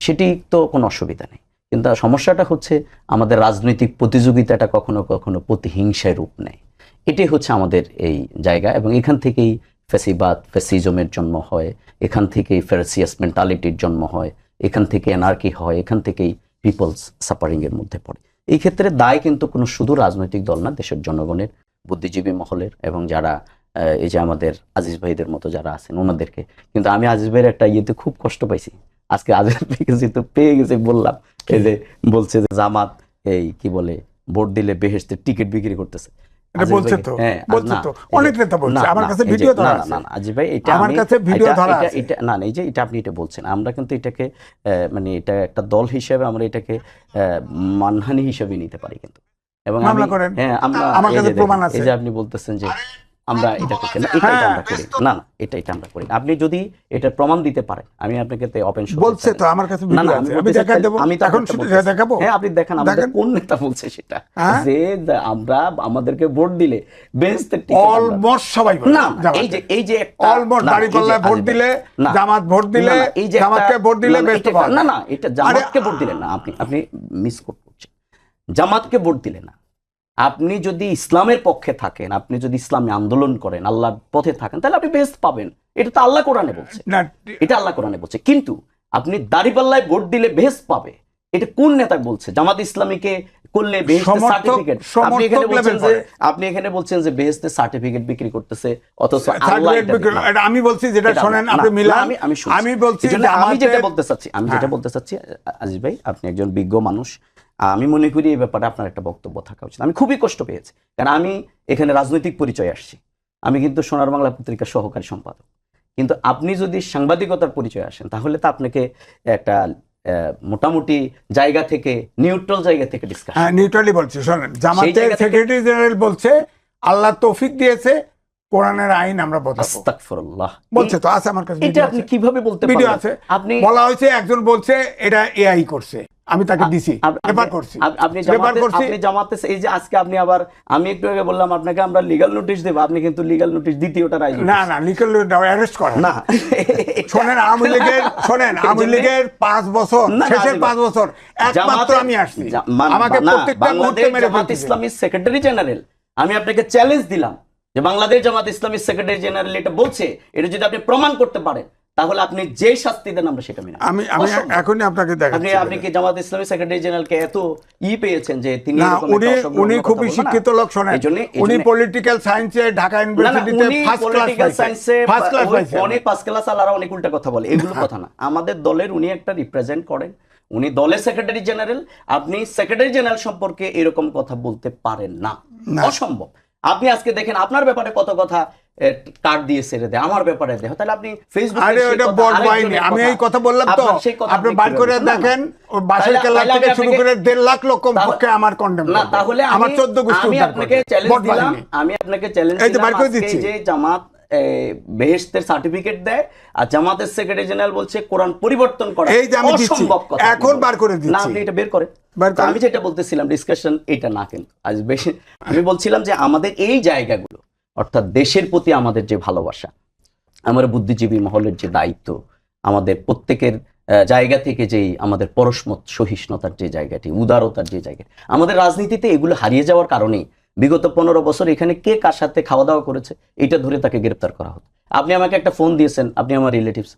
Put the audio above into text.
সেটি তো কোনো অসুবিধা নেই, কিন্তু সমস্যাটা হচ্ছে আমাদের রাজনৈতিক প্রতিযোগিতাটা কখনো কখনো প্রতিহিংসায় রূপ নেয়। এটাই হচ্ছে আমাদের এই জায়গা, এবং এখান থেকেই ফ্যাসিবাদ ফ্যাসিজমের জন্ম হয়, এখান থেকেই ফেরাসিয়াস মেন্টালিটির জন্ম হয়, এখান থেকে অ্যানার্কি হয়, এখান থেকেই পিপলস সাফারিংয়ের মধ্যে পড়ে। এই ক্ষেত্রে দায় কিন্তু কোনো শুধু রাজনৈতিক দল না, দেশের জনগণের, বুদ্ধিজীবী মহলের, এবং যারা এই যে আমাদের আজিজ ভাইদের মতো যারা আছেন ওনাদেরকে। কিন্তু আমি আজিজ ভাইয়ের একটা ইয়েতে খুব কষ্ট পাইছি আজকে, আজিজ ভাইকে যেহেতু পেয়ে গেছে বললাম, এই যে বলছে যে জামাত এই কি বলে ভোট দিলে বেহেশতের টিকিট বিক্রি করতেছে। এটা বলছে তো, বলছে তো, অনেক নেতা বলছে, আমার কাছে ভিডিও ধরা আছে। না আজিজ ভাই, এটা আমার কাছে ভিডিও ধরা আছে। এটা না, এই যে এটা আপনি এটা বলছেন, আমরা কিন্তু এটাকে মানে এটা একটা দল হিসেবে আমরা এটাকে মানহানি হিসেবে নিতে পারি কিন্তু, এবং মামলা করেন। হ্যাঁ, আমরা আমার কাছে প্রমাণ আছে। এই যে আপনি বলতেছেন যে আমরা এটা করছি না, এটা আমরা করি না, না এটা আমরা করি। আপনি যদি এটা প্রমাণ দিতে পারেন, আমি আপনাকে ওপেন শো বলছে তো, আমার কাছে ভিডিও আছে, আমি দেখাই দেব। আমি এখন শুধু দেখাবো। হ্যাঁ, আপনি দেখান আমাদের কোন নেতা বলছে সেটা, যে আমরা আমাদেরকে ভোট দিলে বেহেশতের টিকিট অলমোস্ট সবাই বলে। না, এই যে অলমোস্ট দাঁড়িপাল্লায় ভোট দিলে, জামাত ভোট দিলে, জামাতকে ভোট দিলে বেহেশত পাওয়া। না না, এটা জামাতকে ভোট দিলেন না, আপনি মিস করছেন। জামাতকে ভোট দিলেন না, আপনি যদি ইসলামের পক্ষে থাকেন, আপনি যদি ইসলামী আন্দোলন করেন, আল্লাহর পথে থাকেন, তাহলে আপনি বেহেশত পাবেন। এটা তো আল্লাহ কোরআনে বলছে, এটা আল্লাহ কোরআনে বলছে। কিন্তু আপনি দাড়িপাল্লায় ভোট দিলে বেহেশত পাবে, এটা কোন নেতা বলছে? জামাত ইসলামীকে করলে বেহেশতের সার্টিফিকেট, আপনি এখানে বলছেন যে বেহেশতের সার্টিফিকেট বিক্রি করতেছে, অথচ আল্লাহ এটা আমি বলছি, যেটা শুনেন আপনি মিলান। আমি বলছি যে আমি যেটা বলতে চাচ্ছি আজিজ ভাই, আপনি একজন বিজ্ঞ মানুষ, আমি মনে করি এই ব্যাপারে আপনার একটা বক্তব্য থাকা উচিত। আমি খুবই কষ্ট পেয়েছি, কারণ আমি এখানে রাজনৈতিক পরিচয় আসছি, আমি কিন্তু সোনার বাংলা পত্রিকার সহকারী সম্পাদক। কিন্তু আপনি যদি সাংবাদিকতার পরিচয় আসেন, তাহলে তো আপনাকে একটা মোটামুটি জায়গা থেকে, নিউট্রাল জায়গা থেকে ডিসকাশন। হ্যাঁ, নিউট্রালি বলছি। শোনেন, জামাতের সেক্রেটারি জেনারেল বলছে আল্লাহ তৌফিক দিয়েছে, কোরআনের আইন আমরা বদলাবো। আস্তাগফিরুল্লাহ বলছে তো, আছে আমার কাছে এটা। আপনি কিভাবে বলতে পারেন? ভিডিও আছে, আপনি বলা হয়েছে, একজন বলছে এটা এআই করছে, আমি তাকে দিছি, রেফার করছি। আপনি জামাতে এই যে আজকে আপনি আবার, আমি একটু আগে বললাম আপনাকে আমরা লিগ্যাল নোটিশ দেব, আপনি কিন্তু লিগ্যাল নোটিশ দ্বিতীয়টা রাইজ না লিগ্যাল অ্যারেস্ট করেন না। শোনেন, আওয়ামী লীগের 5 বছর, শেষের 5 বছর একমাত্র আমি আসছি, আমাকে প্রত্যেকটা মুহূর্তে মেরে জামাত ইসলামীর সেক্রেটারি জেনারেল, আমি আপনাকে চ্যালেঞ্জ দিলাম যে বাংলাদেশ জামাত ইসলামীর সেক্রেটারি জেনারেল এটা বলছে, এটা যদি আপনি প্রমাণ করতে পারেন, তাহলে আপনি যে শাস্তি দেন আমরা সেটা মেনে। আমি এখনই আপনাকে দেখাচ্ছি। আপনি কি জামাত ইসলামী সেক্রেটারি জেনারেলকে এত পেয়েছেন যে তিনি উনি খুবই শিক্ষিত লোক, শোনেন, উনি পলিটিক্যাল সায়েন্সে ঢাকা ইউনিভার্সিটিতে ফার্স্ট ক্লাস পাইছেন। অনেক ফার্স্ট ক্লাস, আলারা অনেক উল্টা কথা বলে, এগুলো কথা না। আমাদের দলের উনি একটা রিপ্রেজেন্ট করেন, উনি দলের সেক্রেটারি জেনারেল। আপনি সেক্রেটারি জেনারেল সম্পর্কে এরকম কথা বলতে পারেন না, অসম্ভব। আপনি আজকে দেখেন আপনার ব্যাপারে কত কথা কার্ড দিয়ে ছেড়ে দেয়, আমার ব্যাপারে দেয়, তাহলে আপনি ফেসবুকে, আমি এই কথা বললাম তো, আপনি বার করে দেখেন, বাসের কেল্লা থেকে শুরু করে 1.5 লাখ লোক পক্ষে আমার কন্ডেম না। তাহলে আমার 14 গোষ্ঠী আমি আপনাকে চ্যালেঞ্জ দিলাম, যে জামাত বেহেশতের সার্টিফিকেট দেয় আর জামাতের সেক্রেটারি জেনারেল বলছে কোরআন পরিবর্তন করা, এই যে আমি অসম্ভব কথা, এখন বার করে দিচ্ছি। না, আপনি এটা বের করেন। আমি যেটা বলতেছিলাম, ডিসকাশন এটা না, কিন্তু আজ বেশি আমি বলছিলাম যে আমাদের এই জায়গাগুলো, অর্থাৎ দেশের প্রতি আমাদের যে ভালোবাসা, আমার বুদ্ধিজীবী মহলের যে দায়িত্ব, আমাদের প্রত্যেকের জায়গা থেকে যেই আমাদের পরস্পর সহিষ্ণুতার যে জায়গাটি, উদারতার যে জায়গাটি, আমাদের রাজনীতিতে এগুলো হারিয়ে যাওয়ার কারণেই বিগত 15 বছর এখানে কে কার সাথে খাওয়া দাওয়া করেছে এটা ধরে তাকে গ্রেপ্তার করা হতো। আপনি আমাকে একটা ফোন দিয়েছেন, আপনি আমার রিলেটিভস,